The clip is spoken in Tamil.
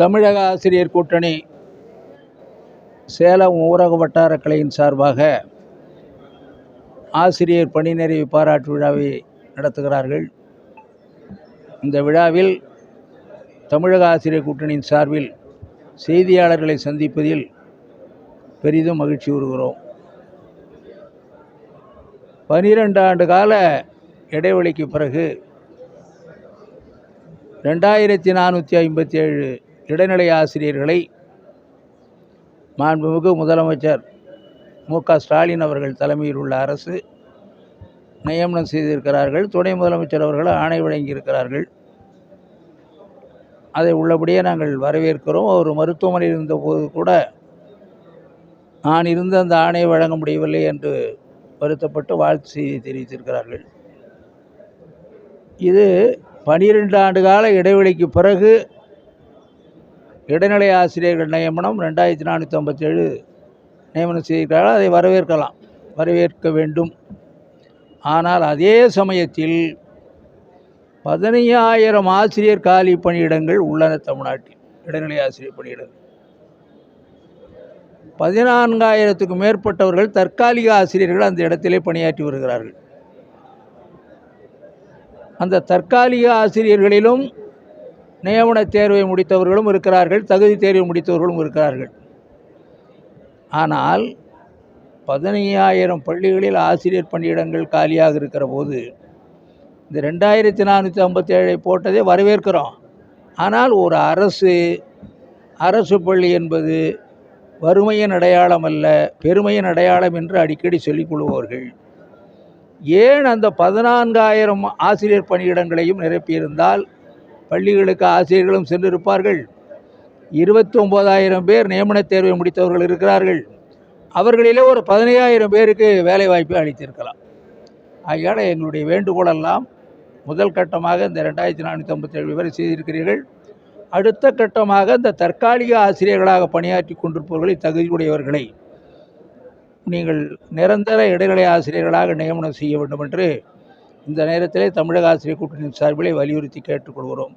தமிழக ஆசிரியர் கூட்டணி சேலம் ஊரக வட்டார கிளையின் சார்பாக ஆசிரியர் பணி நிறைவு பாராட்டு விழாவை நடத்துகிறார்கள். இந்த விழாவில் தமிழக ஆசிரியர் கூட்டணியின் சார்பில் செய்தியாளர்களை சந்திப்பதில் பெரிதும் மகிழ்ச்சி கூறுகிறோம். 12 ஆண்டு கால இடைவெளிக்கு பிறகு 2457 இடைநிலை ஆசிரியர்களை மாண்புமிகு முதலமைச்சர் மு.க. ஸ்டாலின் அவர்கள் தலைமையில் உள்ள அரசு நியமனம் செய்திருக்கிறார்கள். துணை முதலமைச்சர் அவர்கள் ஆணை வழங்கியிருக்கிறார்கள். அதை உள்ளபடியே நாங்கள் வரவேற்கிறோம். ஒரு மருத்துவமனையில் இருந்தபோது கூட நான் இருந்த அந்த ஆணையை வழங்க முடியவில்லை என்று வருத்தப்பட்டு வாழ்த்து செய்தி தெரிவித்திருக்கிறார்கள். இது 12 ஆண்டு கால இடைவெளிக்கு பிறகு இடைநிலை ஆசிரியர்கள் நியமனம் 2457 நியமனம் செய்திருக்கிறார்கள். அதை வரவேற்க வேண்டும். ஆனால் அதே சமயத்தில் 15,000 ஆசிரியர் காலி பணியிடங்கள் உள்ளன தமிழ்நாட்டில். இடைநிலை ஆசிரியர் பணியிடங்கள் 14,000க்கும் மேற்பட்டவர்கள் தற்காலிக ஆசிரியர்கள் அந்த இடத்திலே பணியாற்றி வருகிறார்கள். அந்த தற்காலிக ஆசிரியர்களிலும் நியமன தேர்வை முடித்தவர்களும் இருக்கிறார்கள், தகுதி தேர்வை முடித்தவர்களும் இருக்கிறார்கள். ஆனால் 15,000 பள்ளிகளில் ஆசிரியர் பணியிடங்கள் காலியாக இருக்கிற போது இந்த 2457 போட்டதை வரவேற்கிறோம். ஆனால் ஒரு அரசு பள்ளி என்பது வறுமையின் அடையாளம் அல்ல, பெருமையின் அடையாளம் என்று அடிக்கடி சொல்லிக் கொள்பவர்கள் ஏன் அந்த 14,000 ஆசிரியர் பணியிடங்களையும் நிரப்பியிருந்தால் பள்ளிகளுக்கு ஆசிரியர்களும் சென்றிருப்பார்கள். 29,000 பேர் நியமன தேர்வை முடித்தவர்கள் இருக்கிறார்கள். அவர்களிலே ஒரு 15,000 பேருக்கு வேலைவாய்ப்பை அளித்திருக்கலாம். ஆகையால் எங்களுடைய வேண்டுகோளெல்லாம் முதல் கட்டமாக இந்த 2457 பேரை செய்திருக்கிறீர்கள். அடுத்த கட்டமாக இந்த தற்காலிக ஆசிரியர்களாக பணியாற்றி கொண்டிருப்பவர்களை, தகுதியுடையவர்களை நீங்கள் நிரந்தர இடைநிலை ஆசிரியர்களாக நியமனம் செய்ய வேண்டும் என்று இந்த நேரத்திலே தமிழக ஆசிரியர் கூட்டணியின் சார்பிலே வலியுறுத்தி கேட்டுக்கொள்கிறோம்.